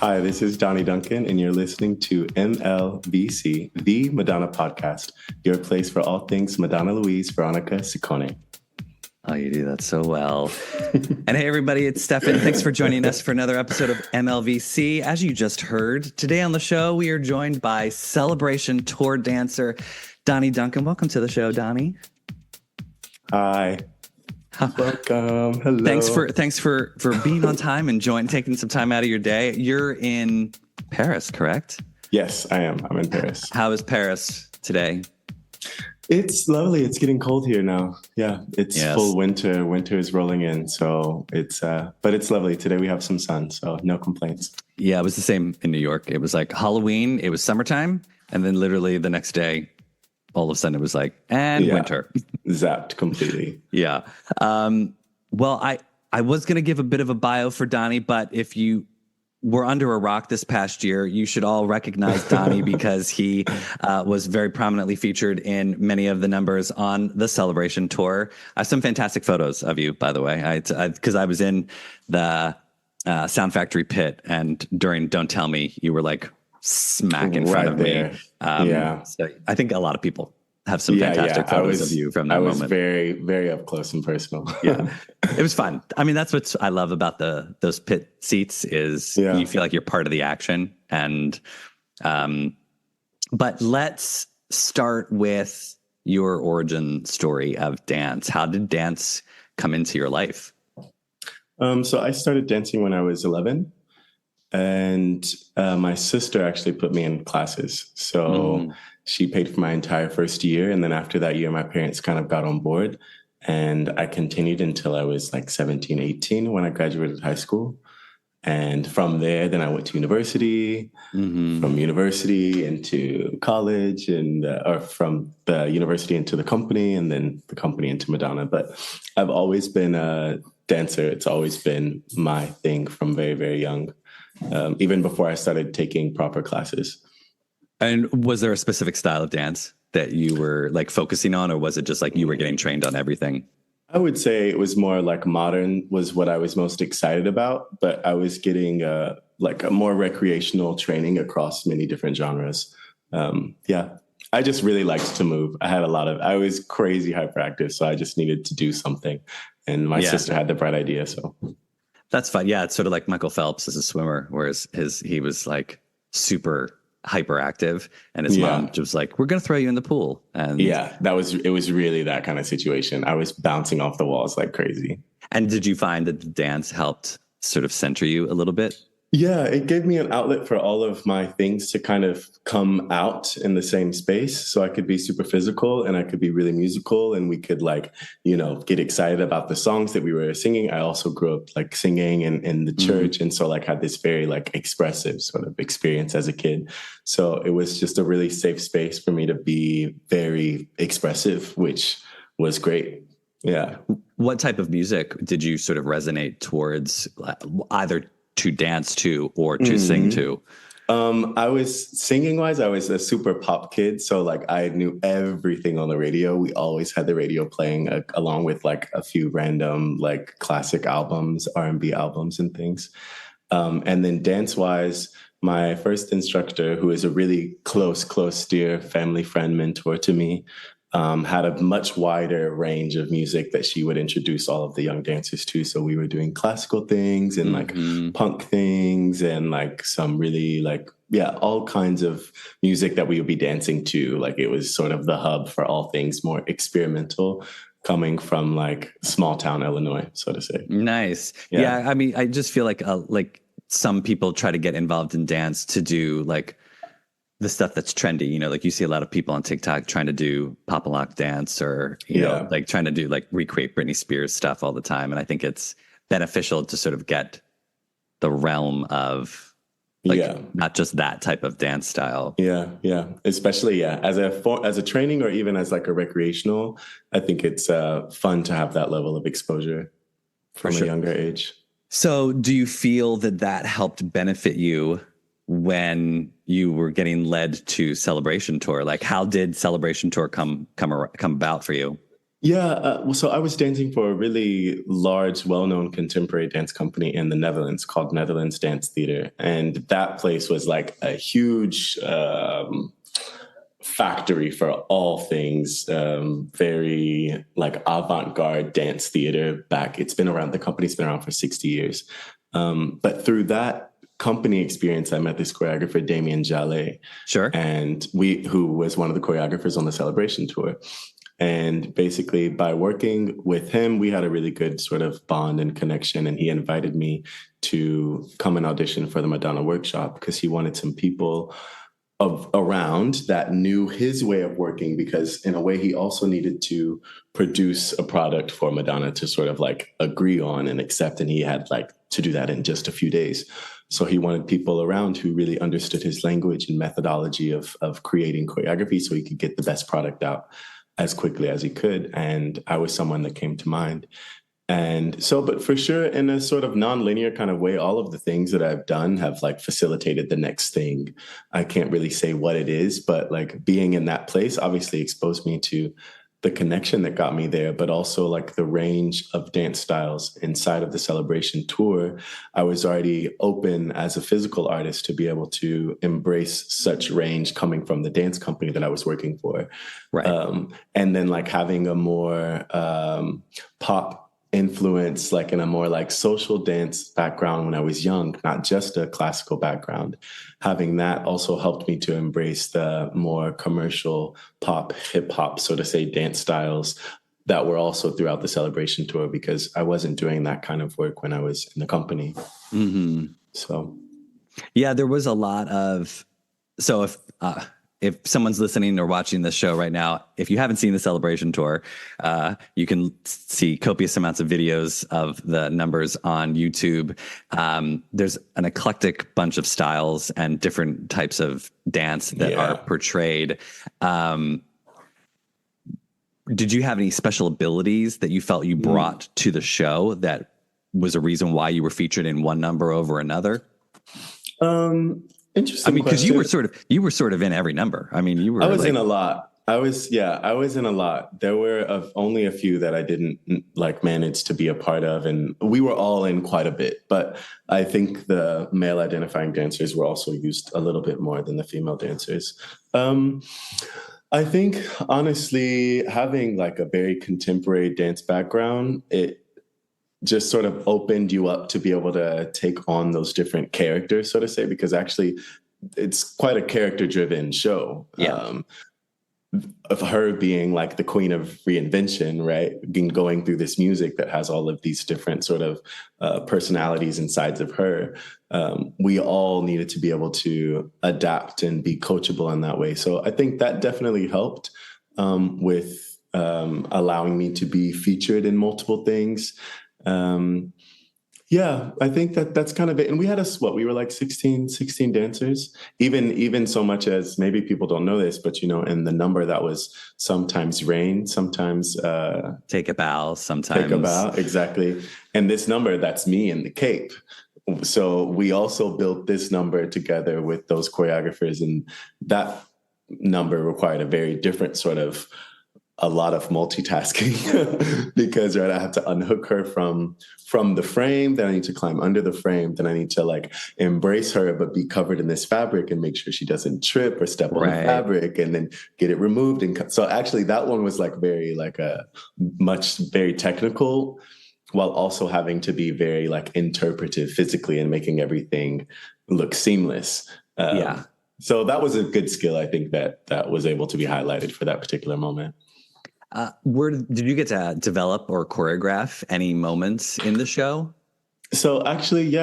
Hi, this is Donnie Duncan, and you're listening to MLVC, the Madonna podcast, your place for all things Madonna Louise Veronica Ciccone. Oh, you do that so well. And hey, everybody, it's Stefan. Thanks for joining us for another episode of MLVC. As you just heard, today on the show, we are joined by Celebration Tour dancer Donnie Duncan. Welcome to the show, Donnie. Hi. Welcome. Hello. Thanks for being on time and taking some time out of your day. You're in Paris, correct? Yes, I am. I'm in Paris. How is Paris today? It's lovely. It's getting cold here now. Yeah, it's full winter. Winter is rolling in, so but it's lovely. Today we have some sun, so no complaints. Yeah, it was the same in New York. It was like Halloween. It was summertime, and then literally the next day, all of a sudden it was like, winter. Zapped completely. Yeah. Well, I was going to give a bit of a bio for Donnie, but if you were under a rock this past year, you should all recognize Donnie because he was very prominently featured in many of the numbers on the Celebration tour. I have some fantastic photos of you, by the way, because I was in the Sound Factory pit, and during Don't Tell Me, you were like smack in front of me. So I think a lot of people have some fantastic photos of you from that moment. I was very, very up close and personal. Yeah, it was fun. I mean, that's what I love about those pit seats is you feel like you're part of the action. And but let's start with your origin story of dance. How did dance come into your life? So I started dancing when I was 11. And my sister actually put me in classes. So she paid for my entire first year. And then after that year, my parents kind of got on board. And I continued until I was like 17, 18 when I graduated high school. And from there, then I went to university, from university into college, and or from the university into the company, and then the company into Madonna. But I've always been a dancer. It's always been my thing from very, very young. Even before I started taking proper classes. And was there a specific style of dance that you were like focusing on, or was it just like you were getting trained on everything? I would say it was more like modern was what I was most excited about, but I was getting like a more recreational training across many different genres. I just really liked to move. I was crazy hyperactive, so I just needed to do something. And my sister had the bright idea, so... That's fun. Yeah, it's sort of like Michael Phelps as a swimmer, whereas he was like super hyperactive, and his mom just was like, "We're going to throw you in the pool." And it was really that kind of situation. I was bouncing off the walls like crazy. And did you find that the dance helped sort of center you a little bit? Yeah, it gave me an outlet for all of my things to kind of come out in the same space. So I could be super physical and I could be really musical, and we could get excited about the songs that we were singing. I also grew up like singing in the church. And so had this very like expressive sort of experience as a kid. So it was just a really safe space for me to be very expressive, which was great. Yeah. What type of music did you sort of resonate towards, either to dance to or to sing to? I was singing wise, I was a super pop kid. So I knew everything on the radio. We always had the radio playing along with like a few random like classic albums, R&B albums and things. And then dance wise, my first instructor, who is a really close, dear family friend mentor to me, had a much wider range of music that she would introduce all of the young dancers to. So we were doing classical things and like punk things and like some really all kinds of music that we would be dancing to. Like it was sort of the hub for all things more experimental, coming from like small town Illinois, so to say. Nice. Yeah. I mean, I just feel like some people try to get involved in dance to do like the stuff that's trendy, like you see a lot of people on TikTok trying to do pop and lock dance or, you know, like trying to do like recreate Britney Spears stuff all the time. And I think it's beneficial to sort of get the realm of not just that type of dance style. Yeah. Yeah. Especially, as a training or even as like a recreational, I think it's fun to have that level of exposure from a younger age. So do you feel that helped benefit you when you were getting led to Celebration Tour? Like, how did Celebration Tour come about for you? Yeah, well, so I was dancing for a really large, well-known contemporary dance company in the Netherlands called Netherlands Dance Theater, and that place was like a huge factory for all things very like avant-garde dance theater. Back, it's been around. The company's been around for 60 years, but through that company experience, I met this choreographer, Damien Jallet, Sure. and who was one of the choreographers on the Celebration tour. And basically, by working with him, we had a really good sort of bond and connection. And he invited me to come and audition for the Madonna workshop because he wanted some people around that knew his way of working, because in a way he also needed to produce a product for Madonna to sort of like agree on and accept, and he had like to do that in just a few days. So he wanted people around who really understood his language and methodology of creating choreography so he could get the best product out as quickly as he could. And I was someone that came to mind. And so, but for sure, in a sort of non-linear kind of way, all of the things that I've done have like facilitated the next thing. I can't really say what it is, but like being in that place obviously exposed me to the connection that got me there, but also like the range of dance styles inside of the Celebration tour. I was already open as a physical artist to be able to embrace such range coming from the dance company that I was working for. Right. And then like having a more pop influence, like in a more like social dance background when I was young, not just a classical background. Having that also helped me to embrace the more commercial pop, hip hop, so to say, dance styles that were also throughout the Celebration tour, because I wasn't doing that kind of work when I was in the company. Mm-hmm. So, yeah, there was a lot of, so if someone's listening or watching this show right now, if you haven't seen the Celebration tour, you can see copious amounts of videos of the numbers on YouTube. There's an eclectic bunch of styles and different types of dance that are portrayed. Did you have any special abilities that you felt you brought to the show that was a reason why you were featured in one number over another? Interesting. I mean, because you were sort of in every number. I mean, you were. I was in a lot. I was in a lot. There were only a few that I didn't like manage to be a part of, and we were all in quite a bit. But I think the male identifying dancers were also used a little bit more than the female dancers. I think honestly, having like a very contemporary dance background, it just sort of opened you up to be able to take on those different characters, so to say, because actually it's quite a character-driven show. Yeah. Of her being like the queen of reinvention, right? Going through this music that has all of these different sort of personalities and sides of her. We all needed to be able to adapt and be coachable in that way. So I think that definitely helped with allowing me to be featured in multiple things. Yeah, I think that's kind of it. And we had we were like 16 dancers, even so much as maybe people don't know this, but, you know, in the number that was sometimes rain, sometimes take a bow, sometimes take a bow. Exactly. And this number, that's me in the cape. So we also built this number together with those choreographers, and that number required a very different sort of a lot of multitasking because I have to unhook her from the frame, then I need to climb under the frame, then I need to like embrace her but be covered in this fabric and make sure she doesn't trip or step on the fabric, and then get it removed. And so actually that one was like very very technical, while also having to be very like interpretive physically and making everything look seamless. So that was a good skill, I think, that was able to be highlighted for that particular moment. Did you get to develop or choreograph any moments in the show? So actually,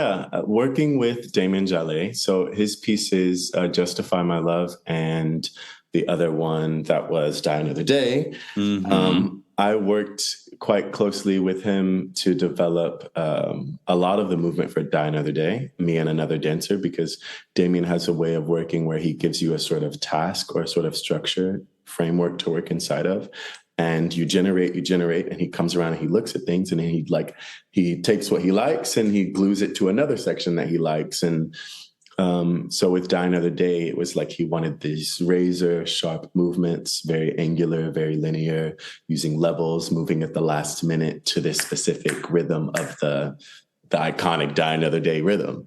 working with Damien Jallet. So his pieces, Justify My Love, and the other one that was Die Another Day. Mm-hmm. I worked quite closely with him to develop a lot of the movement for Die Another Day, me and another dancer, because Damien has a way of working where he gives you a sort of task or sort of structure framework to work inside of. And you generate, and he comes around and he looks at things, and then he takes what he likes and he glues it to another section that he likes. And So with Die Another Day, it was like he wanted these razor sharp movements, very angular, very linear, using levels, moving at the last minute to this specific rhythm of the iconic Die Another Day rhythm.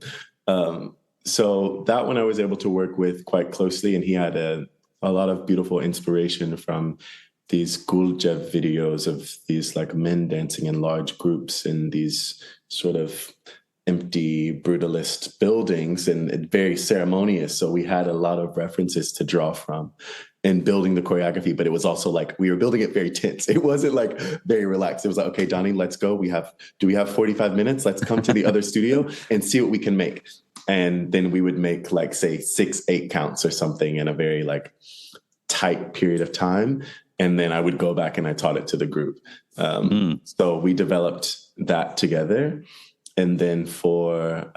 So that one I was able to work with quite closely, and he had a lot of beautiful inspiration from these Guljev videos of these like men dancing in large groups in these sort of empty brutalist buildings and very ceremonious. So we had a lot of references to draw from in building the choreography, but it was also like we were building it very tense. It wasn't like very relaxed. It was like, okay, Donnie, let's go. Do we have 45 minutes? Let's come to the other studio and see what we can make. And then we would make like, say, 6-8 counts or something in a very like tight period of time. And then I would go back and I taught it to the group. So we developed that together. And then for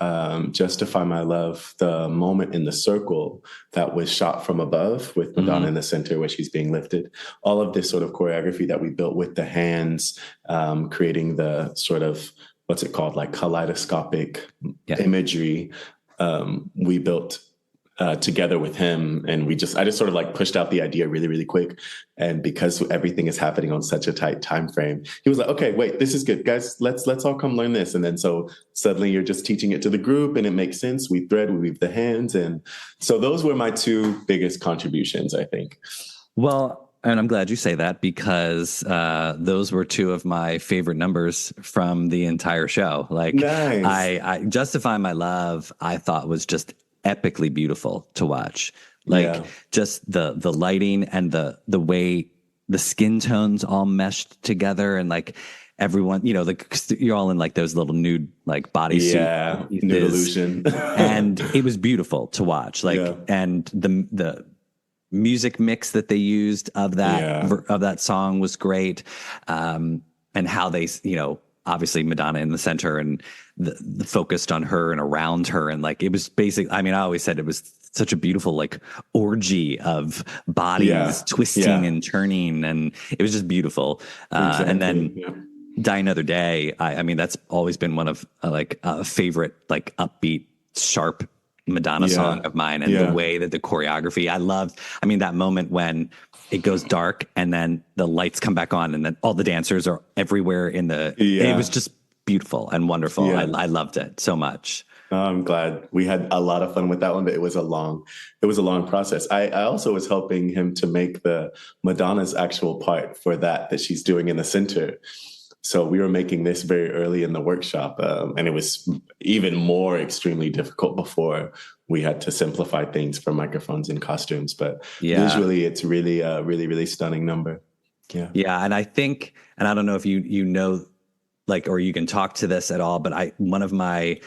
Justify My Love, the moment in the circle that was shot from above with Madonna in the center where she's being lifted, all of this sort of choreography that we built with the hands, creating the sort of, what's it called, like kaleidoscopic imagery, we built together with him. And I just sort of like pushed out the idea really, really quick. And because everything is happening on such a tight time frame, he was like, okay, wait, this is good, guys. Let's all come learn this. And then so suddenly you're just teaching it to the group and it makes sense. We weave the hands. And so those were my two biggest contributions, I think. Well, and I'm glad you say that because those were two of my favorite numbers from the entire show. Like, nice. I Justify My Love, I thought was just epically beautiful to watch. Like just the lighting and the way the skin tones all meshed together, and like everyone, you're all in like those little nude like bodysuit, nude illusion, and it was beautiful to watch. Like, and the music mix that they used of that song was great, and how they obviously Madonna in the center and the focused on her and around her. And like, it was basic. I mean, I always said it was such a beautiful, like orgy of bodies twisting and turning. And it was just beautiful. Exactly. And then Die Another Day. I mean, that's always been one of like a favorite, like upbeat, sharp Madonna song of mine. And the way that the choreography, I loved, that moment when it goes dark and then the lights come back on and then all the dancers are everywhere it was just beautiful and wonderful. I loved it so much. I'm glad. We had a lot of fun with that one, but it was a long process. I also was helping him to make the Madonna's actual part for that she's doing in the center. So we were making this very early in the workshop, and it was even more extremely difficult before we had to simplify things for microphones and costumes. But visually, it's really, really, really stunning number. Yeah. Yeah. And I think, and I don't know if you know, like, or you can talk to this at all, but one of my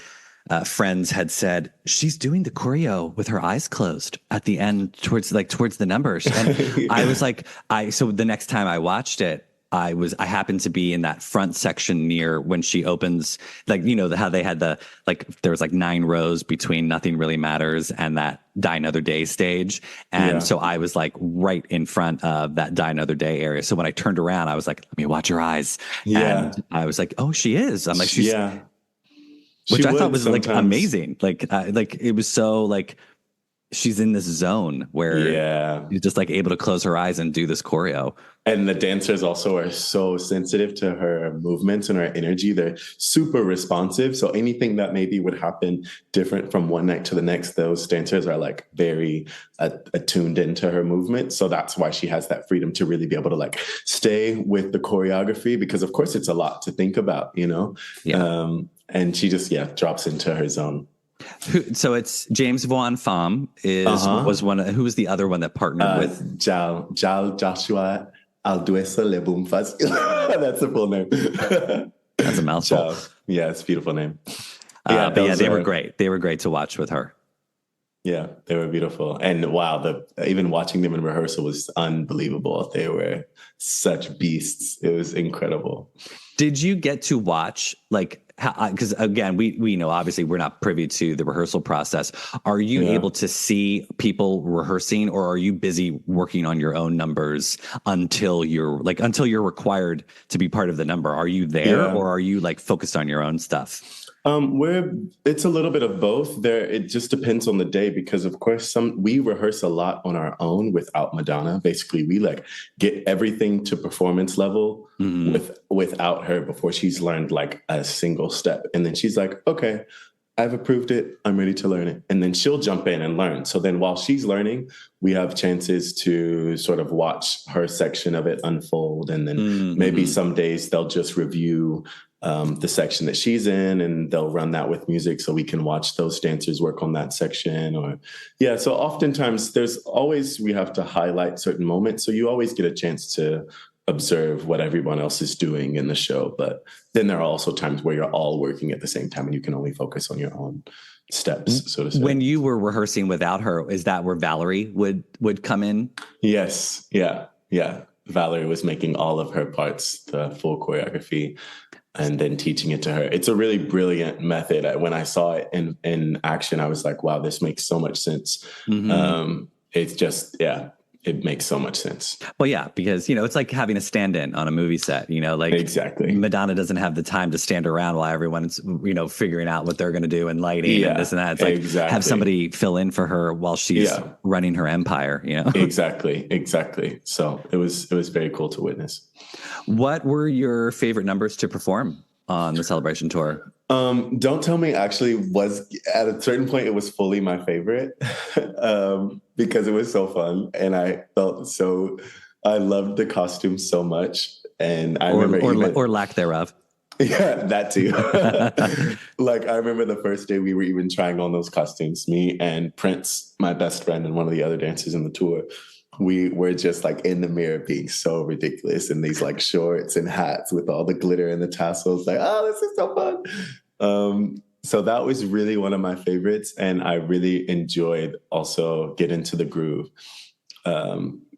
friends had said, she's doing the choreo with her eyes closed at the end towards the numbers. And I was like, so the next time I watched it, I happened to be in that front section near when she opens, like, how they had there was like 9 rows between Nothing Really Matters and that Die Another Day stage. And so I was like right in front of that Die Another Day area. So when I turned around, I was like, let me watch your eyes. Yeah. And I was like, oh, she is. I'm like, she's, which I thought was sometimes like amazing. Like it was so like, she's in this zone where she's just like able to close her eyes and do this choreo. And the dancers also are so sensitive to her movements and her energy. They're super responsive. So anything that maybe would happen different from one night to the next, those dancers are like very attuned into her movement. So that's why she has that freedom to really be able to like stay with the choreography, because of course it's a lot to think about, and she just, drops into her zone. So it's James Vaughan Pham was one. Who was the other one that partnered with Jal Joshua Alduesa Lebumfas? That's the full name. That's a mouthful. Yeah, it's a beautiful name. They were great. They were great to watch with her. Yeah, they were beautiful. And wow, even watching them in rehearsal was unbelievable. They were such beasts. It was incredible. Did you get to watch, like, because again, we know obviously we're not privy to the rehearsal process. Are you able to see people rehearsing, or are you busy working on your own numbers until you're required to be part of the number? Are you there, or are you like focused on your own stuff? It's a little bit of both. It just depends on the day because, of course, we rehearse a lot on our own without Madonna. Basically, we like get everything to performance level without her before she's learned like a single step, and then she's like, "Okay, I've approved it. I'm ready to learn it," and then she'll jump in and learn. So then, while she's learning, we have chances to sort of watch her section of it unfold, and then maybe some days they'll just review the section that she's in and they'll run that with music so we can watch those dancers work on that section. So oftentimes we have to highlight certain moments, so you always get a chance to observe what everyone else is doing in the show, but then there are also times where you're all working at the same time and you can only focus on your own steps, so to say. When you were rehearsing without her, is that where Valerie would come in? Yes. Yeah Valerie was making all of her parts, the full choreography, and then teaching it to her. It's a really brilliant method. When I saw it in action, I was like, wow, this makes so much sense. It's just, it makes so much sense. Well, yeah, because, it's like having a stand-in on a movie set, like exactly. Madonna doesn't have the time to stand around while everyone's, figuring out what they're going to do and lighting and this and that. It's like have somebody fill in for her while she's running her empire, Exactly. So it was very cool to witness. What were your favorite numbers to perform on the Celebration tour? Don't Tell Me actually was, at a certain point, it was fully my favorite because it was so fun. And I loved the costumes so much. And I remember or lack thereof. Yeah, that too. Like, I remember the first day we were even trying on those costumes, me and Prince, my best friend, and one of the other dancers in the tour. We were just like in the mirror being so ridiculous in these like shorts and hats with all the glitter and the tassels. Like, oh, this is so fun. So that was really one of my favorites. And I really enjoyed also Get Into the Groove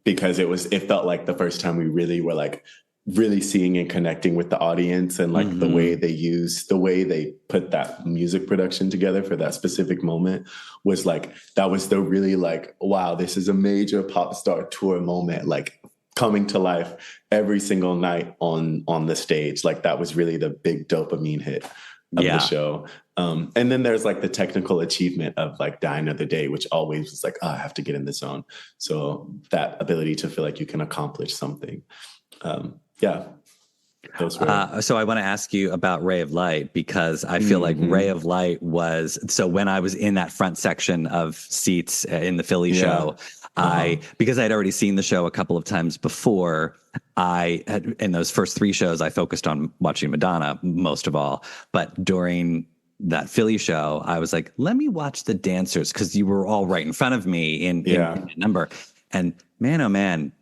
because it felt like the first time we really were like really seeing and connecting with the audience, and like the way they put that music production together for that specific moment was like, that was the really like, wow, this is a major pop star tour moment, like coming to life every single night on the stage. Like that was really the big dopamine hit of the show. And then there's like the technical achievement of like Die Another Day, which always was like, oh, I have to get in the zone. So that ability to feel like you can accomplish something. So I want to ask you about Ray of Light, because I feel like Ray of Light was, so when I was in that front section of seats in the Philly show, because I'd already seen the show a couple of times before, in those first three shows, I focused on watching Madonna most of all. But during that Philly show, I was like, let me watch the dancers, because you were all right in front of me in the number. And man, oh man,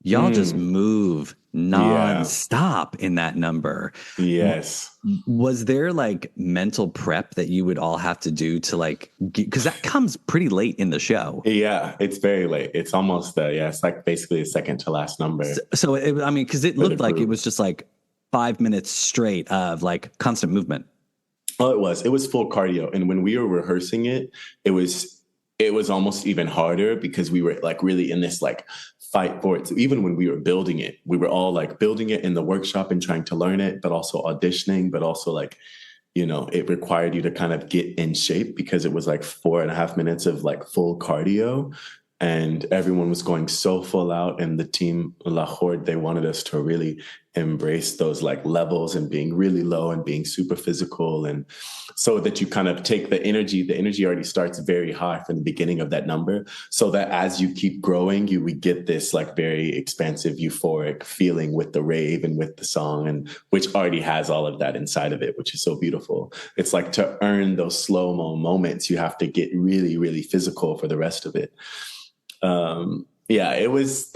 y'all just move nonstop in that number. Yes. Was there like mental prep that you would all have to do to like, because that comes pretty late in the show? Yeah, it's very late. It's almost it's like basically the second to last number. So because it looked like it was just like 5 minutes straight of like constant movement. Oh, it was full cardio. And when we were rehearsing it was almost even harder because we were like really in this like fight for it. So even when we were building it, we were all like building it in the workshop and trying to learn it, but also auditioning, but also like, it required you to kind of get in shape because it was like 4.5 minutes of like full cardio. And everyone was going so full out, and the team, La Horde, they wanted us to really embrace those like levels and being really low and being super physical. And so that you kind of take the energy already starts very high from the beginning of that number, so that as you keep growing, we get this like very expansive, euphoric feeling with the rave and with the song, and which already has all of that inside of it, which is so beautiful. It's like to earn those slow-mo moments, you have to get really, really physical for the rest of it.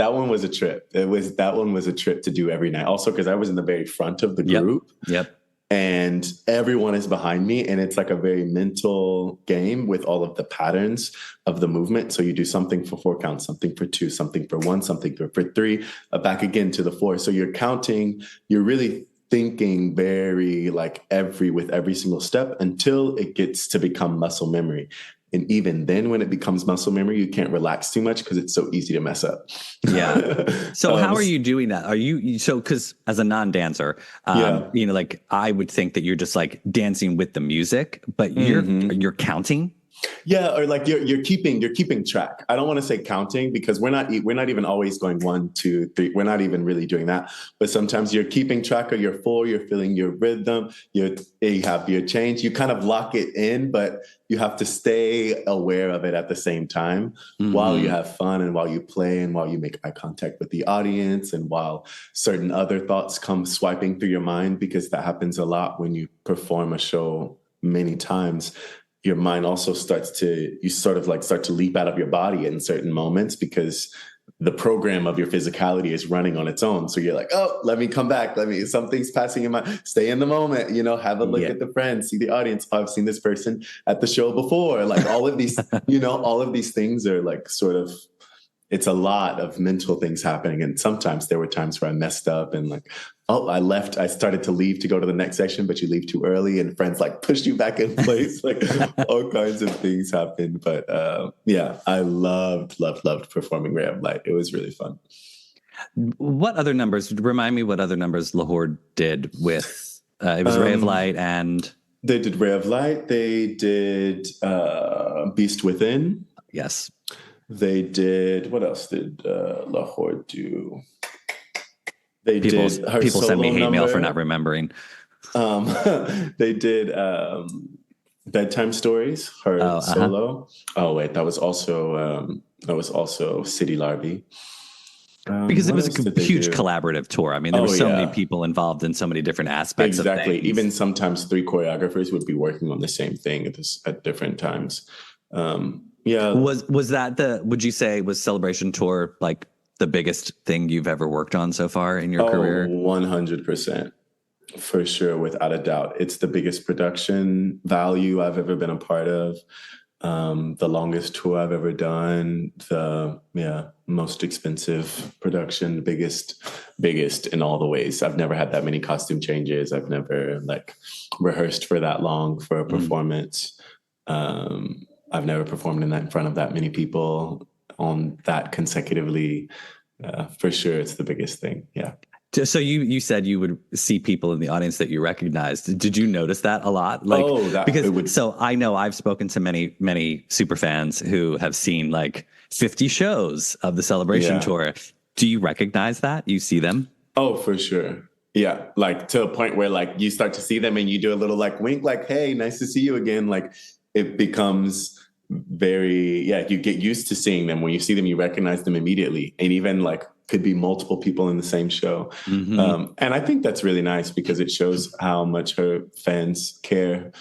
That one was a trip. That one was a trip to do every night. Also, because I was in the very front of the group. Yep. And everyone is behind me. And it's like a very mental game with all of the patterns of the movement. So you do something for 4 counts, something for 2, something for 1, something for 3, back again to the 4. So you're counting, you're really thinking very like with every single step until it gets to become muscle memory. And even then, when it becomes muscle memory, you can't relax too much because it's so easy to mess up. Yeah. So how are you doing that? Are so because as a non-dancer, Yeah. like I would think that you're just like dancing with the music, but you're counting. Yeah, or like you're keeping track. I don't want to say counting because we're not even always going 1, 2, 3. We're not even really doing that. But sometimes you're keeping track of your 4. You're feeling your rhythm. You have your change. You kind of lock it in, but you have to stay aware of it at the same time while you have fun and while you play and while you make eye contact with the audience and while certain other thoughts come swiping through your mind, because that happens a lot when you perform a show many times. Your mind also start to leap out of your body in certain moments because the program of your physicality is running on its own. So you're like, oh, let me come back. Something's passing in stay in the moment, have a look at the friends, see the audience. Oh, I've seen this person at the show before. Like all of these, all of these things are like sort of, it's a lot of mental things happening. And sometimes there were times where I messed up and like, oh, I started to leave to go to the next section, but you leave too early and friends like push you back in place. Like all kinds of things happened. But yeah, I loved performing Ray of Light. It was really fun. What other numbers, remind me what other numbers Lahore did with, it was Ray of Light and... They did Ray of Light. They did Beast Within. Yes. They did, what else did Lahore do? People send me hate mail for not remembering. They did Bedtime Stories, her solo. Oh wait, that was also City Larvae. Because it was a huge collaborative tour. I mean, there were so many people involved in so many different aspects. Exactly. Of things. Even sometimes 3 choreographers would be working on the same thing at different times. Yeah. Was that would you say was Celebration Tour like the biggest thing you've ever worked on so far in your career? 100%. For sure, without a doubt. It's the biggest production value I've ever been a part of. The longest tour I've ever done. The most expensive production, biggest in all the ways. I've never had that many costume changes. I've never rehearsed for that long for a performance. I've never performed in front of that many people on that consecutively. For sure, it's the biggest thing. Yeah. So you said you would see people in the audience that you recognized. Did you notice that a lot? So I know I've spoken to many super fans who have seen like 50 shows of the Celebration Tour. Do you recognize that? You see them? Oh, for sure. Yeah. Like to a point where like you start to see them and you do a little like wink, like, hey, nice to see you again. Like it becomes you get used to seeing them. When you see them, you recognize them immediately. And even like could be multiple people in the same show. And I think that's really nice because it shows how much her fans care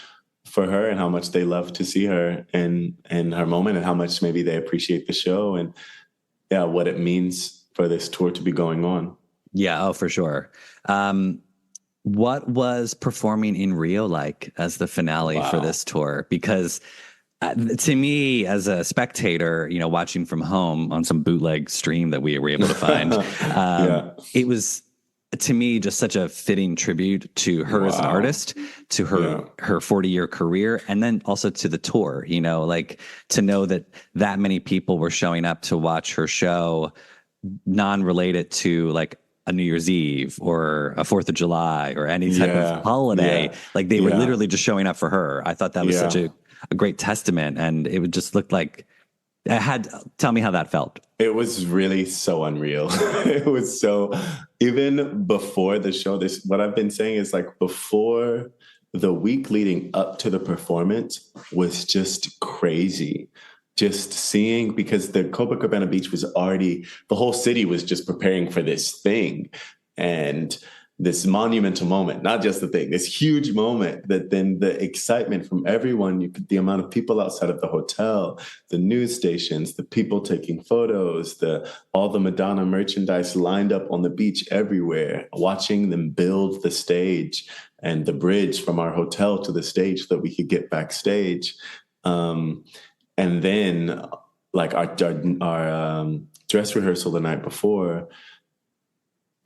for her and how much they love to see her in her moment and how much maybe they appreciate the show and what it means for this tour to be going on. Yeah. Oh, for sure. What was performing in Rio like as the finale for this tour? Because to me, as a spectator, watching from home on some bootleg stream that we were able to find, it was, to me, just such a fitting tribute to her as an artist, to her 40-year career, and then also to the tour. Like to know that many people were showing up to watch her show, non-related to like a New Year's Eve or a 4th of July or any type of holiday. Like they were literally just showing up for her. I thought that was such a great testament, and it would just look like tell me how that felt. It was really so unreal. It was so, even before the show, what I've been saying is like before the week leading up to the performance was just crazy. Just seeing, because the Copacabana beach was already, the whole city was just preparing for this thing. And this monumental moment, not just the thing, this huge moment that then the excitement from everyone, the amount of people outside of the hotel, the news stations, the people taking photos, all the Madonna merchandise lined up on the beach everywhere, watching them build the stage and the bridge from our hotel to the stage so that we could get backstage. And then like our dress rehearsal the night before,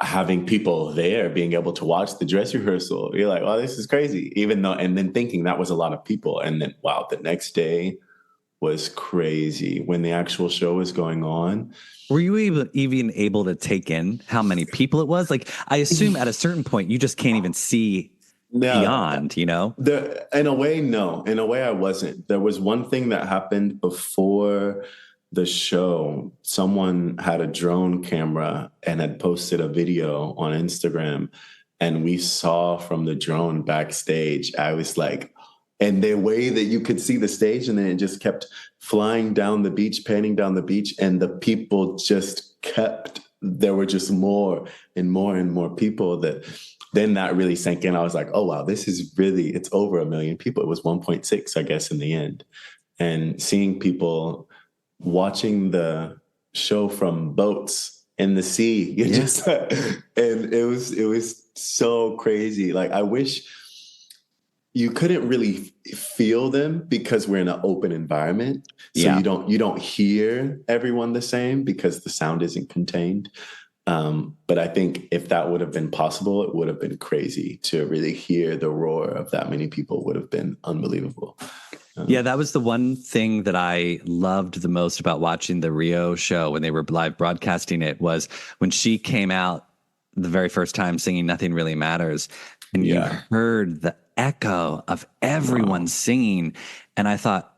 having people there being able to watch the dress rehearsal, you're like, oh, this is crazy. And then thinking that was a lot of people. And then, wow, the next day was crazy. When the actual show was going on, Were you even able to take in how many people it was? Like, I assume at a certain point, you just can't even see no, beyond, you know? in a way, no. In a way, I wasn't. There was one thing that happened before the show. Someone had a drone camera and had posted a video on Instagram, and we saw from the drone backstage. I was like, and the way that you could see the stage, and then it just kept flying down the beach, panning down the beach, and the people just kept, there were just more and more and more people that then that really sank in. I was like, oh, wow, this is really, it's over 1 million people. It was 1.6, I guess, in the end. And seeing people watching the show from boats in the sea, you just, and it was so crazy. Like, I wish you couldn't really feel them because we're in an open environment. So you don't hear everyone the same because the sound isn't contained. But I think if that would have been possible, it would have been crazy to really hear the roar of that many people. Would have been unbelievable. Yeah, that was the one thing that I loved the most about watching the Rio show when they were live broadcasting it, was when she came out the very first time singing Nothing Really Matters, and you heard the echo of everyone singing. And I thought,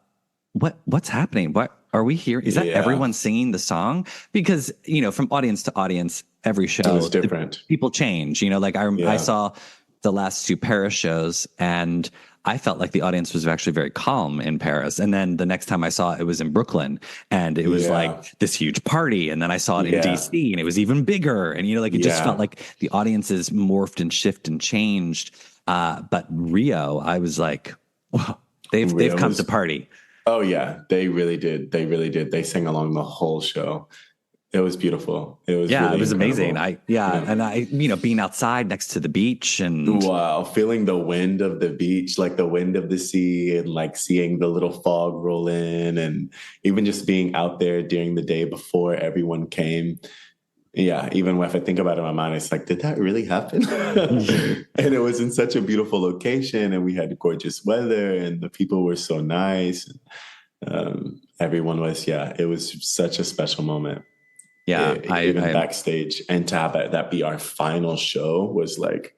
what's happening? What are we here? Is that everyone singing the song? Because, you know, from audience to audience, every show is different. People change, you know, like I saw the last 2 Paris shows, and I felt like the audience was actually very calm in Paris. And then the next time I saw it, it was in Brooklyn, and it was like this huge party. And then I saw it in DC, and it was even bigger. And, you know, like it just felt like the audiences morphed and shifted and changed. But Rio, I was like, whoa, they've come to party. Oh yeah, they really did. They really did. They sang along the whole show. It was beautiful. It was really it was incredible. amazing. And I, you know, being outside next to the beach and wow, feeling the wind of the beach, like the wind of the sea, and like seeing the little fog roll in, and even just being out there during the day before everyone came. Yeah, even if I think about it in my mind, it's like, did that really happen? And it was in such a beautiful location, and we had gorgeous weather, and the people were so nice. Everyone was, it was such a special moment. Yeah, even backstage, and to have that be our final show was like,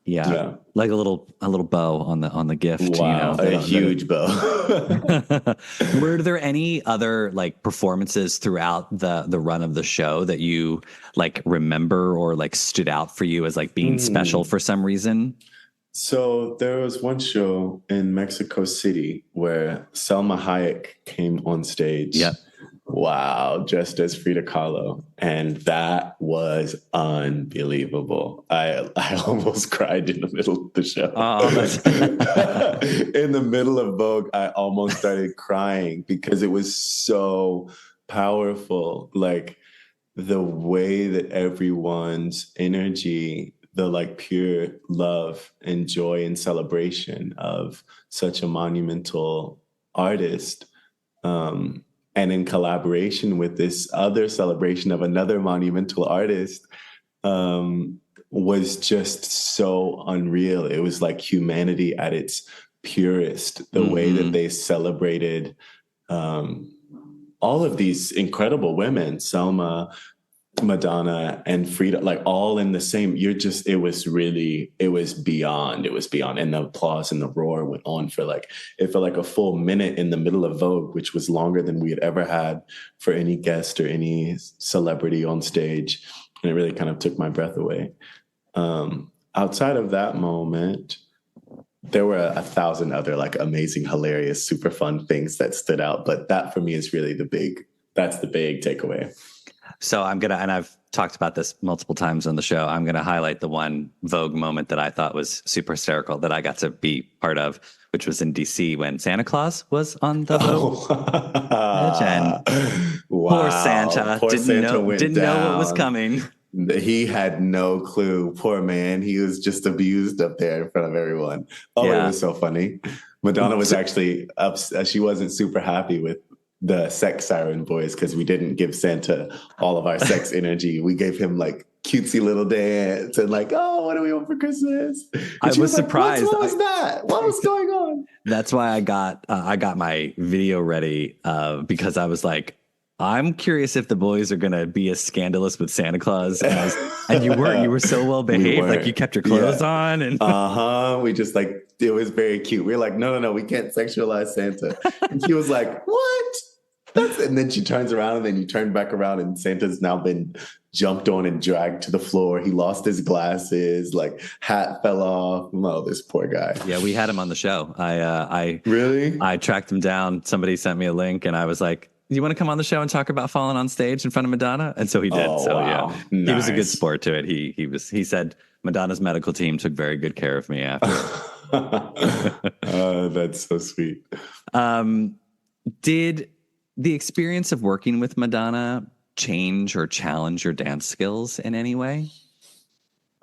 like a little bow on the gift. Wow, you know, a huge bow. Were there any other like performances throughout the run of the show that you like remember or like stood out for you as like being special for some reason? So there was one show in Mexico City where Selma Hayek came on stage. Yep. Wow, just as Frida Kahlo. And that was unbelievable. I almost cried in the middle of the show. In the middle of Vogue, I almost started crying because it was so powerful. Like the way that everyone's energy, the like pure love and joy and celebration of such a monumental artist, and in collaboration with this other celebration of another monumental artist, was just so unreal. It was like humanity at its purest, the way that they celebrated all of these incredible women, Selma, Madonna, and Frida, like all in the same, it was beyond. And the applause and the roar went on for like, it felt like a full minute in the middle of Vogue, which was longer than we had ever had for any guest or any celebrity on stage. And it really kind of took my breath away. Outside of that moment, there were 1,000 other like amazing, hilarious, super fun things that stood out. But that for me is really that's the big takeaway. So and I've talked about this multiple times on the show, I'm going to highlight the one Vogue moment that I thought was super hysterical that I got to be part of, which was in DC when Santa Claus was on the Vogue. Wow. Poor Santa. Didn't know what was coming. He had no clue. Poor man. He was just abused up there in front of everyone. Oh, It was so funny. Madonna was actually upset. She wasn't super happy with the sex siren boys because we didn't give Santa all of our sex energy. We gave him like cutesy little dance and like, oh, what do we want for Christmas? And I she was like, surprised. What was that? What was going on? That's why I got my video ready because I was like, I'm curious if the boys are gonna be as scandalous with Santa Claus as, and you were so well behaved, like you kept your clothes on and we just like, it was very cute. We were like, no, we can't sexualize Santa. And she was like, what? And then she turns around and then you turn back around and Santa's now been jumped on and dragged to the floor. He lost his glasses, like hat fell off. Oh, this poor guy. Yeah, we had him on the show. I Really? I tracked him down. Somebody sent me a link and I was like, you want to come on the show and talk about falling on stage in front of Madonna? And so he did. Oh, so wow. yeah, Nice. He was a good sport to it. He said Madonna's medical team took very good care of me after. That's so sweet. Did the experience of working with Madonna change or challenge your dance skills in any way?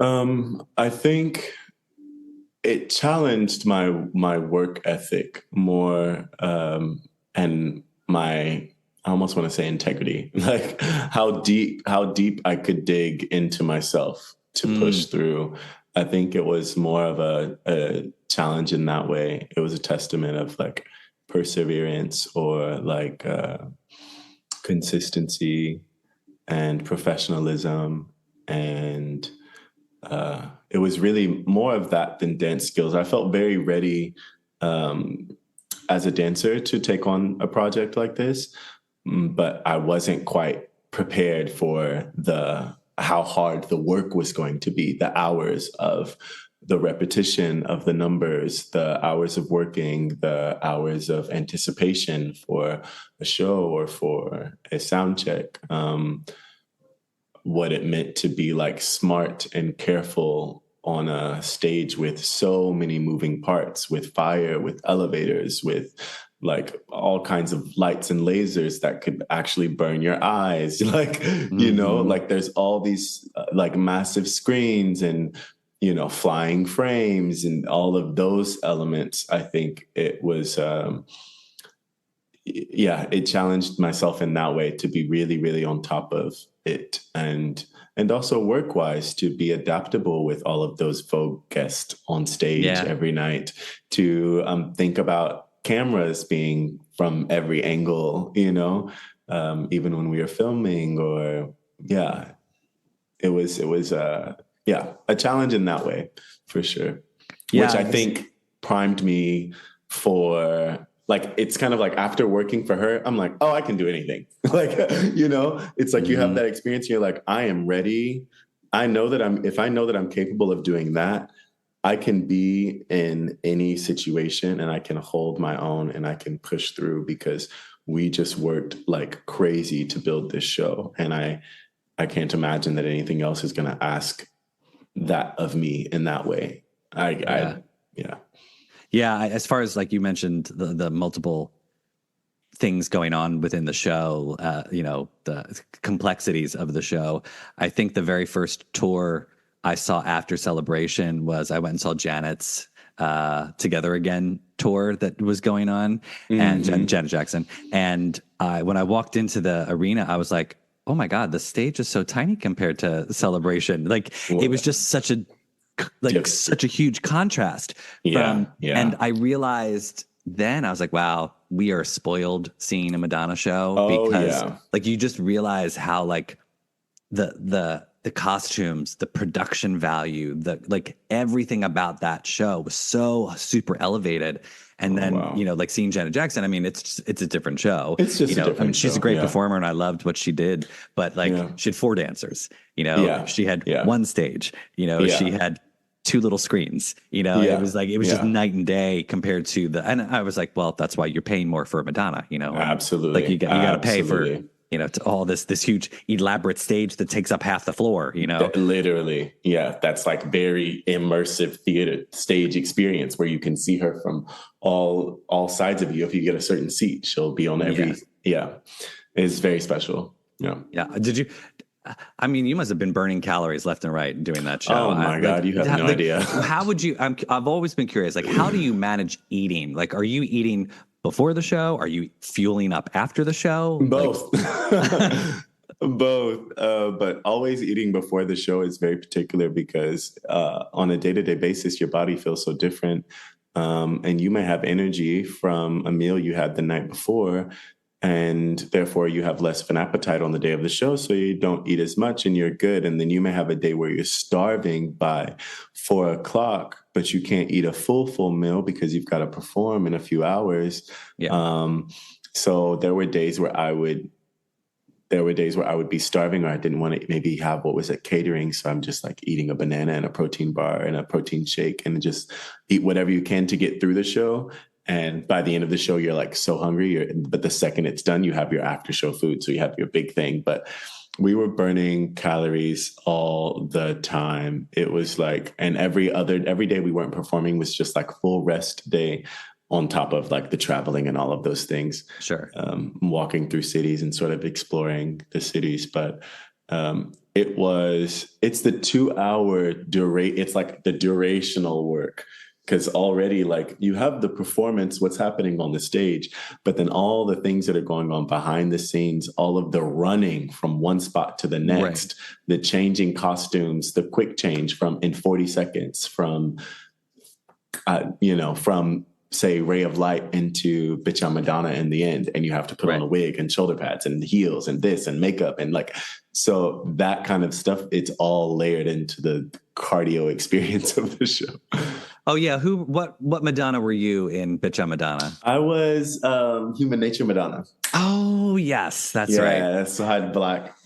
I think it challenged my work ethic more, and my, I almost want to say integrity, like how deep I could dig into myself to push through. I think it was more of a challenge in that way. It was a testament of like perseverance or like consistency and professionalism. And it was really more of that than dance skills. I felt very ready as a dancer to take on a project like this, but I wasn't quite prepared for how hard the work was going to be, the hours of the repetition of the numbers, the hours of working, the hours of anticipation for a show or for a sound check, what it meant to be like smart and careful on a stage with so many moving parts, with fire, with elevators, with like all kinds of lights and lasers that could actually burn your eyes. Like, you know, like there's all these like massive screens and, you know, flying frames and all of those elements. I think it was, it challenged myself in that way to be really, really on top of it. And also work-wise, to be adaptable with all of those Vogue guests on stage every night, to think about cameras being from every angle, you know, even when we were filming, or it was a challenge in that way for sure, which I think primed me for, like, it's kind of like after working for her, I'm like, oh, I can do anything. Like, you know, it's like you have that experience. You're like, I am ready. I know that if I know that I'm capable of doing that, I can be in any situation and I can hold my own and I can push through, because we just worked like crazy to build this show. And I can't imagine that anything else is going to ask that of me in that way. As far as, like you mentioned, the multiple things going on within the show, you know, the complexities of the show. I think the very first tour I saw after Celebration was I went and saw Janet's Together Again tour that was going on, and Janet Jackson. And when I walked into the arena, I was like, oh my God, the stage is so tiny compared to Celebration. Like, it was just such a huge contrast. And I realized then, I was like, wow, we are spoiled seeing a Madonna show, because like, you just realize how like the costumes, the production value, like everything about that show was so super elevated. And then, you know, like seeing Janet Jackson, I mean, it's a different show. It's just, you know, a different she's show. a great performer and I loved what she did, but like she had 4 dancers, you know, she had one stage, you know, she had 2 little screens, you know, it was just night and day compared to and I was like, well, that's why you're paying more for Madonna, you know, absolutely. Like you got to pay for, you know, to all this huge elaborate stage that takes up half the floor, you know, literally. Yeah. That's like very immersive theater stage experience where you can see her from all sides of you. If you get a certain seat, she'll be on every, it's very special. Yeah. Yeah. I mean, you must have been burning calories left and right doing that show. Oh my God, you have no idea. How would you, I've always been curious, like, how do you manage eating? Like, are you eating before the show? Are you fueling up after the show? Both. Both, but always eating before the show is very particular because on a day-to-day basis, your body feels so different. And you may have energy from a meal you had the night before, and therefore you have less of an appetite on the day of the show, so you don't eat as much and you're good. And then you may have a day where you're starving by 4 o'clock, but you can't eat a full meal because you've got to perform in a few hours. Yeah. So there were days where I would be starving or I didn't want to maybe have what was at catering. So I'm just like eating a banana and a protein bar and a protein shake and just eat whatever you can to get through the show. And by the end of the show, you're like so hungry. But the second it's done, you have your after show food. So you have your big thing. But we were burning calories all the time. It was like, and every day we weren't performing was just like full rest day, on top of like the traveling and all of those things. Sure. Walking through cities and sort of exploring the cities. But it's the 2 hour it's like the durational work. Because already, like, you have the performance, what's happening on the stage, but then all the things that are going on behind the scenes, all of the running from one spot to the next, the changing costumes, the quick change in 40 seconds from say Ray of Light into Bitch I'm Madonna in the end, and you have to put on a wig and shoulder pads and heels and this and makeup and like, so that kind of stuff, it's all layered into the cardio experience of the show. Oh yeah, what Madonna were you in Bitch I'm Madonna? I was Human Nature Madonna. Oh yes, that's right. Yeah, so I had black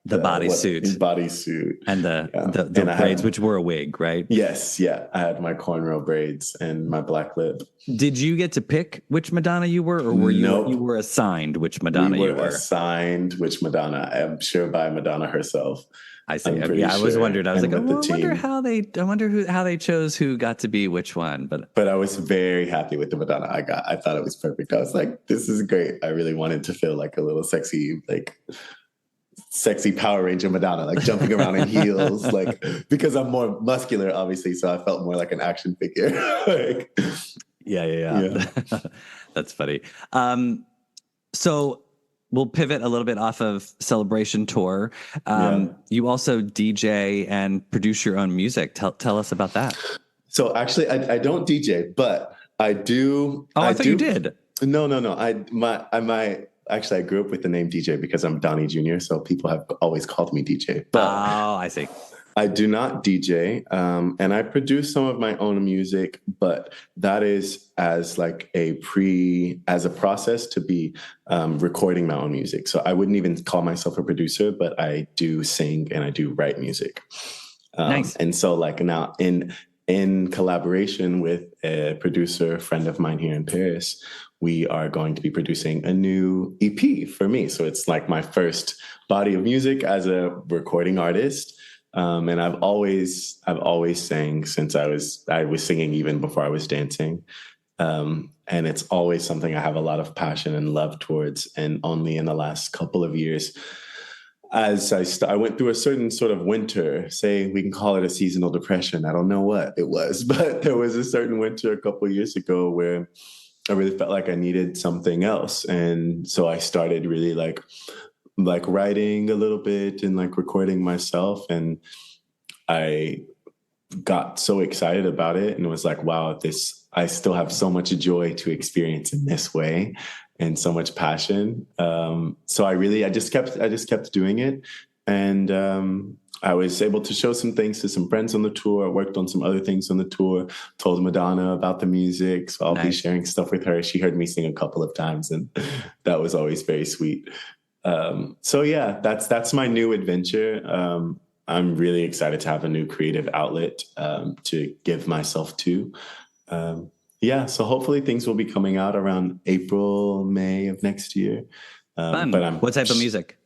the bodysuit and the braids, which were a wig, right? Yes, yeah. I had my cornrow braids and my black lip. Did you get to pick which Madonna you were, or were you were assigned which Madonna you were? Assigned which Madonna. I'm sure by Madonna herself. I see. I was wondering. I was like, I wonder how they chose who got to be which one. But I was very happy with the Madonna I got. I thought it was perfect. I was like, this is great. I really wanted to feel like a little sexy Power Ranger Madonna, like jumping around in heels, like, because I'm more muscular, obviously. So I felt more like an action figure. Yeah. That's funny. So we'll pivot a little bit off of Celebration Tour. You also DJ and produce your own music. Tell us about that. So actually, I don't DJ, but I do. Oh, I thought you did. No. Actually, I grew up with the name DJ because I'm Donnie Jr., so people have always called me DJ. But I see. I do not DJ, and I produce some of my own music, but that is as a process to be recording my own music. So I wouldn't even call myself a producer, but I do sing and I do write music. Nice. And so like now in collaboration with a producer friend of mine here in Paris, we are going to be producing a new EP for me. So it's like my first body of music as a recording artist. And I've always sang since I was singing even before I was dancing. And it's always something I have a lot of passion and love towards. And only in the last couple of years, as I went through a certain sort of winter, say we can call it a seasonal depression. I don't know what it was, but there was a certain winter a couple of years ago where I really felt like I needed something else. And so I started really like writing a little bit and like recording myself. And I got so excited about it and was like, wow, I still have so much joy to experience in this way and so much passion. So I just kept doing it. And I was able to show some things to some friends on the tour. I worked on some other things on the tour, told Madonna about the music. So I'll be sharing stuff with her. She heard me sing a couple of times and that was always very sweet. So yeah, that's my new adventure. I'm really excited to have a new creative outlet to give myself to. So hopefully things will be coming out around April, May of next year. Fun. But what type of music?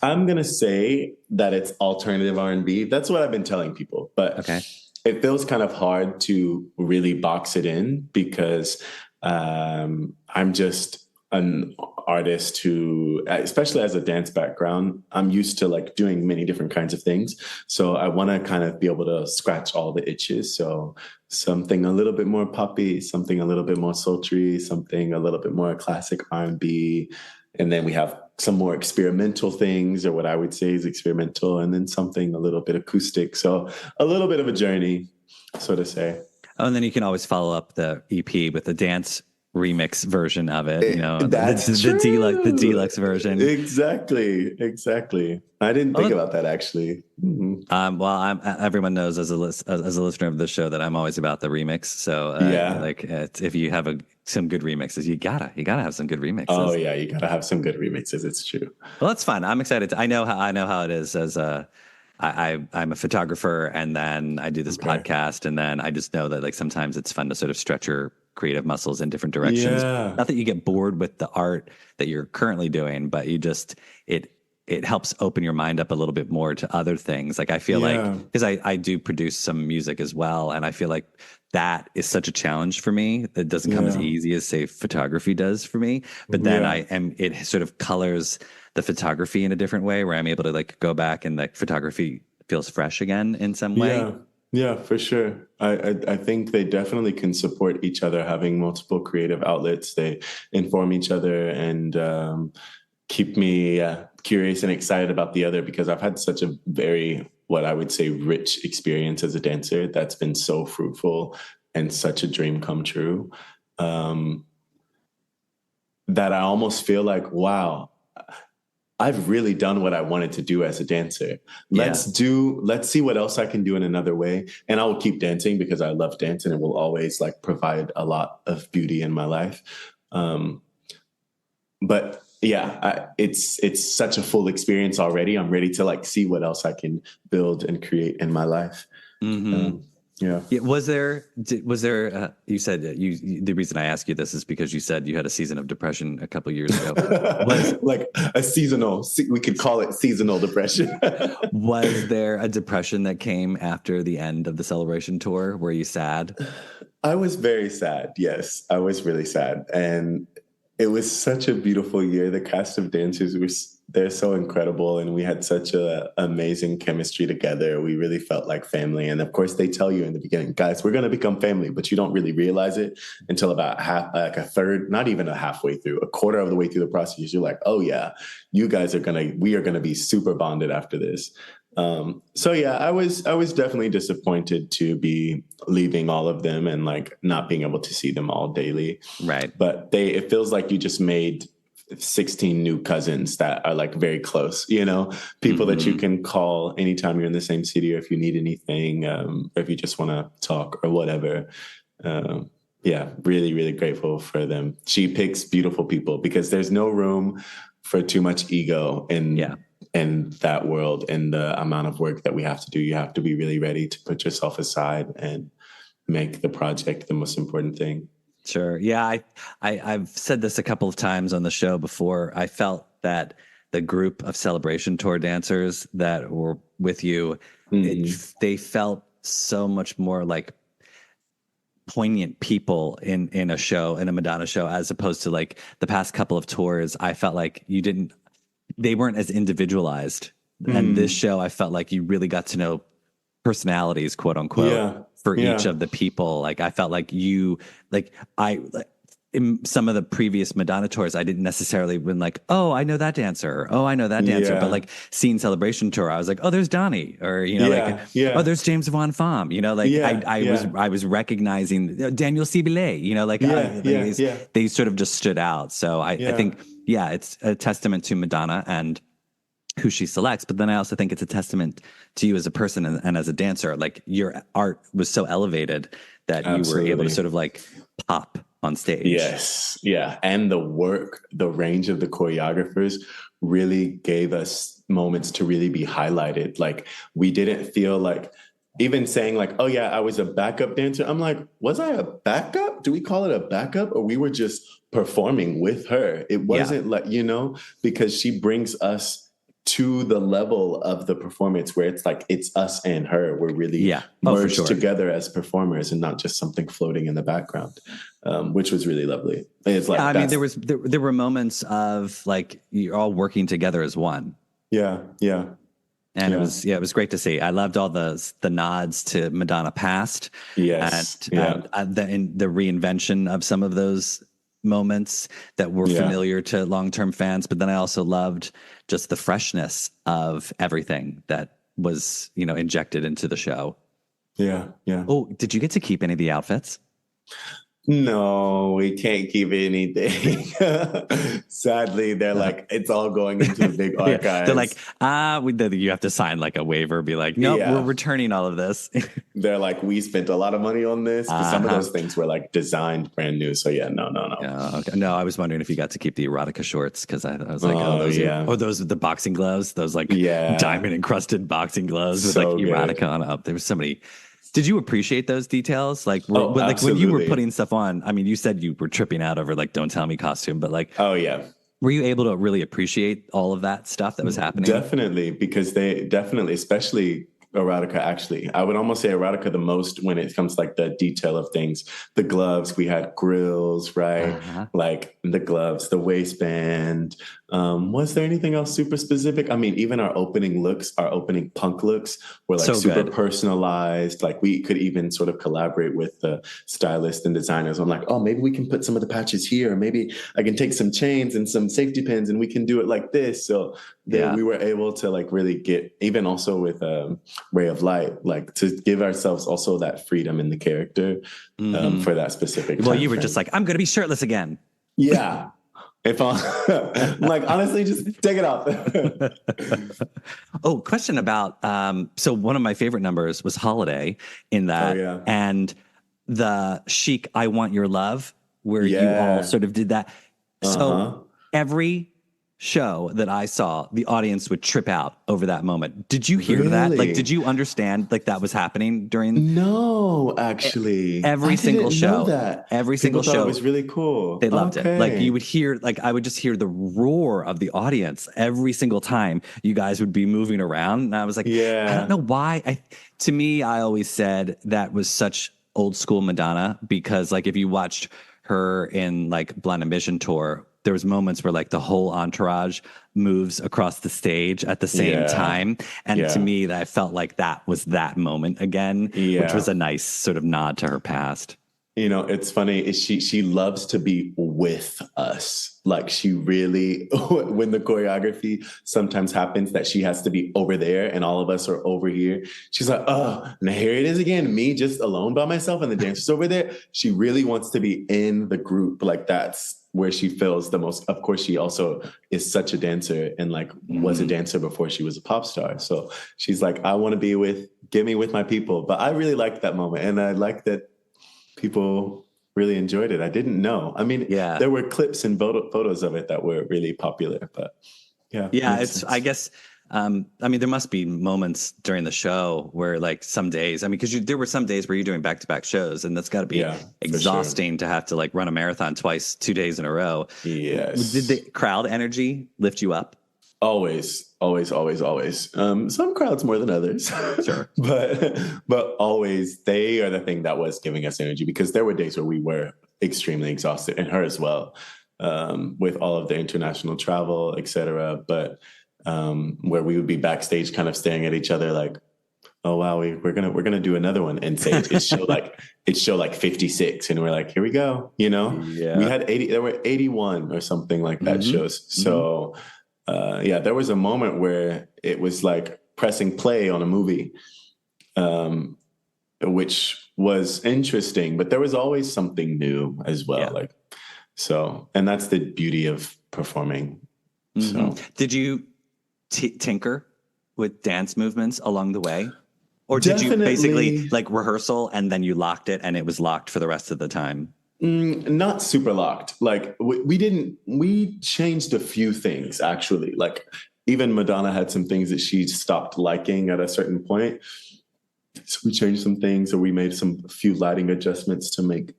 I'm going to say that it's alternative R&B. That's what I've been telling people. But it feels kind of hard to really box it in because I'm just an artist who, especially as a dance background, I'm used to like doing many different kinds of things. So I want to kind of be able to scratch all the itches. So something a little bit more poppy, something a little bit more sultry, something a little bit more classic R&B. And then we have some more experimental things, or what I would say is experimental, and then something a little bit acoustic. So a little bit of a journey, so to say. Oh, and then you can always follow up the EP with the dance remix version of it. You know, That's the true. deluxe version. Exactly. I didn't think about that actually. Mm-hmm. Well, everyone knows as a listener of the show that I'm always about the remix. So, if you have some good remixes, you gotta have some good remixes. Oh yeah, you gotta have some good remixes. It's true. Well, that's fun. I'm excited. I know how it is as I'm a photographer, and then I do this podcast, and then I just know that like sometimes it's fun to sort of stretch your creative muscles in different directions. Yeah. Not that you get bored with the art that you're currently doing, but you just it helps open your mind up a little bit more to other things. Like I feel like, because I do produce some music as well, and I feel like that is such a challenge for me. That doesn't come as easy as say photography does for me. But then it sort of colors the photography in a different way, where I'm able to like go back and like photography feels fresh again in some way. Yeah, for sure. I think they definitely can support each other, having multiple creative outlets. They inform each other and keep me curious and excited about the other, because I've had such a very, what I would say, rich experience as a dancer that's been so fruitful and such a dream come true, that I almost feel like, wow, I've really done what I wanted to do as a dancer. Let's see what else I can do in another way. And I will keep dancing because I love dancing and will always like provide a lot of beauty in my life. But yeah, it's such a full experience already. I'm ready to like see what else I can build and create in my life. Mm-hmm. Was there? You said that the reason I ask you this is because you said you had a season of depression a couple of years ago. Like a seasonal, we could call it seasonal depression. Was there a depression that came after the end of the Celebration tour? Were you sad? I was very sad. Yes, I was really sad. And it was such a beautiful year. The cast of dancers they're so incredible, and we had such a amazing chemistry together. We really felt like family. And of course, they tell you in the beginning, guys, we're going to become family, but you don't really realize it until about a third, not even halfway through, a quarter of the way through the process. You're like, oh yeah, we are gonna be super bonded after this. So yeah, I was definitely disappointed to be leaving all of them and like not being able to see them all daily. Right. But it feels like you just made 16 new cousins that are like very close, people that you can call anytime you're in the same city, or if you need anything, or if you just want to talk or whatever. Really, really grateful for them. She picks beautiful people because there's no room for too much ego in that world, and the amount of work that we have to do. You have to be really ready to put yourself aside and make the project the most important thing. Sure. Yeah, I've said this a couple of times on the show before. I felt that the group of Celebration tour dancers that were with you, they felt so much more like poignant people in a show, in a Madonna show, as opposed to like the past couple of tours. I felt like they weren't as individualized. And this show, I felt like you really got to know personalities, quote unquote, for each of the people. Like I felt like in some of the previous Madonna tours, I didn't necessarily been like, oh, I know that dancer. Oh, I know that dancer. But like seeing Celebration tour, I was like, oh, there's Donnie, or oh, there's James Van Fam. I was recognizing Daniel Sibile. They sort of just stood out. So I think it's a testament to Madonna and who she selects, but then I also think it's a testament to you as a person and as a dancer. Like your art was so elevated that you were able to sort of like pop on stage. Yes. Yeah. And the range of the choreographers really gave us moments to really be highlighted. Like we didn't feel like even saying like, oh yeah, I was a backup dancer. I'm like, was I a backup? Do we call it a backup? Or we were just performing with her. It wasn't like, because she brings us to the level of the performance where it's like it's us and her. We're really merged together as performers and not just something floating in the background, which was really lovely. It's like there were moments of like you're all working together as one. Yeah. And it was great to see. I loved all the nods to Madonna past. Yes. And the reinvention of some of those moments that were familiar to long-term fans, but then I also loved just the freshness of everything that was, injected into the show. Yeah. Yeah. Oh, did you get to keep any of the outfits? No, we can't keep anything. Sadly, they're like, it's all going into the big Yeah, they're archives. like, you have to sign like a waiver, be like, nope, we're Yeah. returning all of this. They're like, we spent a lot of money on this because some of those things were like designed brand new. So yeah, no. Okay. No, I was wondering if you got to keep the erotica shorts because I was like, those are the boxing gloves, those like diamond encrusted boxing gloves with like erotica on up. There was so many. Did you appreciate those details? Like, when you were putting stuff on, I mean, you said you were tripping out over like "Don't Tell Me" costume, but like, oh yeah, were you able to really appreciate all of that stuff that was happening? Definitely, because they definitely, especially erotica, actually, I would almost say erotica the most when it comes to like the detail of things. The gloves, we had grills, right? Like the gloves, the waistband. Was there anything else super specific? I mean, even our opening punk looks were like super personalized. Like we could even sort of collaborate with the stylist and designers. I'm like, oh, maybe we can put some of the patches here. Maybe I can take some chains and some safety pins and we can do it like this. So we were able to like really get, even also with Ray of Light, like to give ourselves also that freedom in the character for that specific time. Well, you were just like, I'm going to be shirtless again. Yeah. If I'm like, honestly, just take it off. Question about, so one of my favorite numbers was Holiday in that, and the Chic, I Want Your Love, where you all sort of did that. So every show that I saw, the audience would trip out over that moment. Did you hear that? Like, did you understand like that was happening during? No, actually, every single show. Every single show, it was really cool. They loved it. Like you would hear, like I would just hear the roar of the audience every single time you guys would be moving around, and I was like, I don't know why. To me, I always said that was such old school Madonna, because like if you watched her in like Blind Ambition tour, there was moments where like the whole entourage moves across the stage at the same time. And to me, that I felt like that was that moment again, which was a nice sort of nod to her past. You know, it's funny. She loves to be with us. Like she really, when the choreography sometimes happens that she has to be over there and all of us are over here. She's like, oh, now here it is again. Me just alone by myself and the dancers over there. She really wants to be in the group. Like that's where she feels the most. Of course, she also is such a dancer and like was a dancer before she was a pop star. So she's like, I want to get me with my people. But I really liked that moment. And I like that people really enjoyed it. I didn't know. I mean, there were clips and photos of it that were really popular, but it's, I guess, I mean, there must be moments during the show where like some days, I mean, because there were some days where you're doing back-to-back shows and that's got to be exhausting to have to like run a marathon 2 days in a row. Yes. Did the crowd energy lift you up? Always. Some crowds more than others, sure, but always they are the thing that was giving us energy, because there were days where we were extremely exhausted, and her as well, with all of the international travel, etc. But where we would be backstage, kind of staring at each other, like, oh wow, we're gonna do another one, and say it's show like 56, and we're like, here we go, we had 80, there were 81 or something like that shows, so. There was a moment where it was like pressing play on a movie, which was interesting, but there was always something new as well. And that's the beauty of performing. So did you tinker with dance movements along the way? Or did you basically like rehearsal and then you locked it and it was locked for the rest of the time? Not super locked. Like we changed a few things actually. Like even Madonna had some things that she stopped liking at a certain point. So we changed some things, or we made a few lighting adjustments to make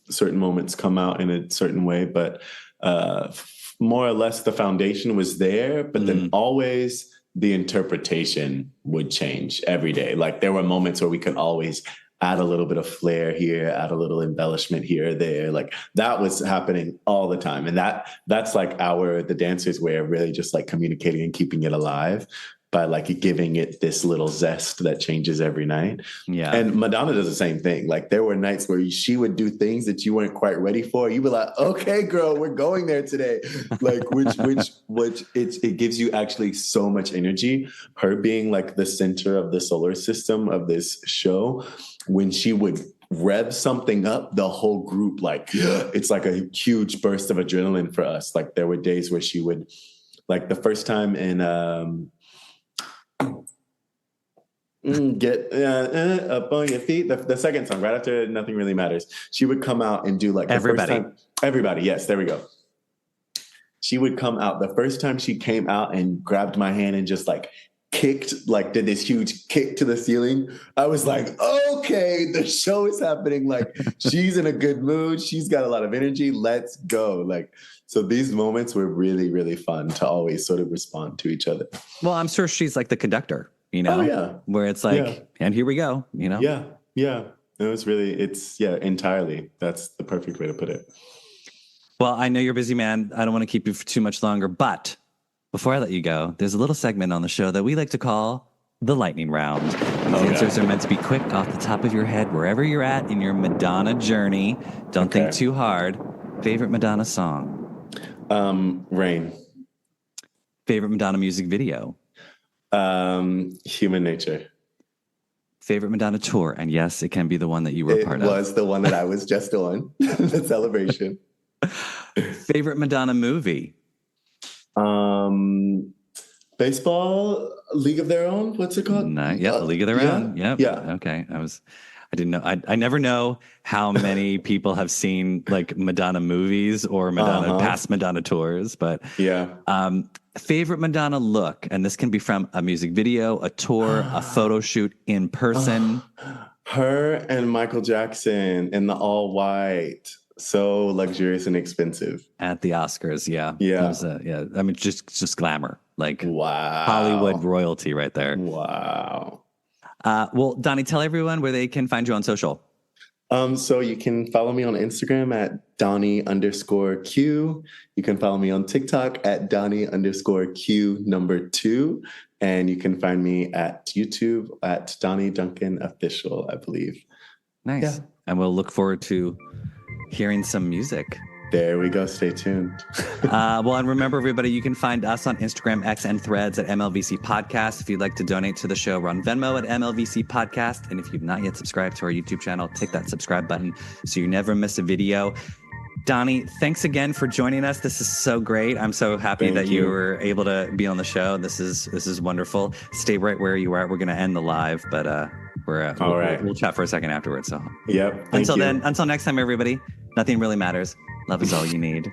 certain moments come out in a certain way. But more or less the foundation was there, but then always the interpretation would change every day. Like there were moments where we could always add a little bit of flair here, add a little embellishment here or there. Like that was happening all the time. And that's like the dancers' way of really just like communicating and keeping it alive. by like giving it this little zest that changes every night. Yeah. And Madonna does the same thing. Like there were nights where she would do things that you weren't quite ready for. You were like, okay, girl, we're going there today. Like which it gives you actually so much energy. Her being like the center of the solar system of this show, when she would rev something up, the whole group, like it's like a huge burst of adrenaline for us. Like there were days where she would, like the first time in Get Up on Your Feet, the second song, right after Nothing Really Matters, she would come out and do like the Everybody. first time, everybody, yes, there we go. She would come out, the first time she came out and grabbed my hand and just like kicked, like did this huge kick to the ceiling. I was like, okay, the show is happening. Like she's in a good mood. She's got a lot of energy. Let's go. Like, so these moments were really, really fun to always sort of respond to each other. Well, I'm sure she's like the conductor, you know, Oh, yeah. where it's like, and here we go, you know? Yeah. Yeah. It was really, entirely. That's the perfect way to put it. Well, I know you're a busy, man. I don't want to keep you for too much longer, but before I let you go, there's a little segment on the show that we like to call the lightning round. These answers are meant to be quick, off the top of your head, wherever you're at in your Madonna journey. Don't think too hard. Favorite Madonna song? Rain. Favorite Madonna music video? Human Nature. Favorite Madonna tour? And yes, it can be the one that you were a part of. It was the one that I was just on, the Celebration. Favorite Madonna movie? Baseball, League of Their Own. What's it called? Yeah, League of Their Own. Yep. Yeah. Okay. I didn't know. I never know how many people have seen like Madonna movies or past Madonna tours, but yeah. Favorite Madonna look, and this can be from a music video, a tour, a photo shoot, in person. Her and Michael Jackson in the all white. So luxurious and expensive At the Oscars, yeah. Yeah. I mean, just glamour, like wow, Hollywood royalty right there. Wow. Well, Donnie, tell everyone where they can find you on social. So you can follow me on Instagram at Donnie_Q. You can follow me on TikTok at Donnie_Q2. And you can find me at YouTube at Donnie Duncan Official, I believe. Nice. Yeah. And we'll look forward to hearing some music. There we go. Stay tuned. Well, and remember, everybody, you can find us on Instagram, X, and Threads at MLVC Podcast. If you'd like to donate to the show, we're on Venmo at MLVC Podcast. And if you've not yet subscribed to our YouTube channel, take that subscribe button so you never miss a video. Donnie, thanks again for joining us. This is so great. I'm so happy that you were able to be on the show. This is wonderful. Stay right where you are. We're going to end the live, but we'll chat for a second afterwards. So yep. Until next time, everybody. Nothing really matters. Love is all you need.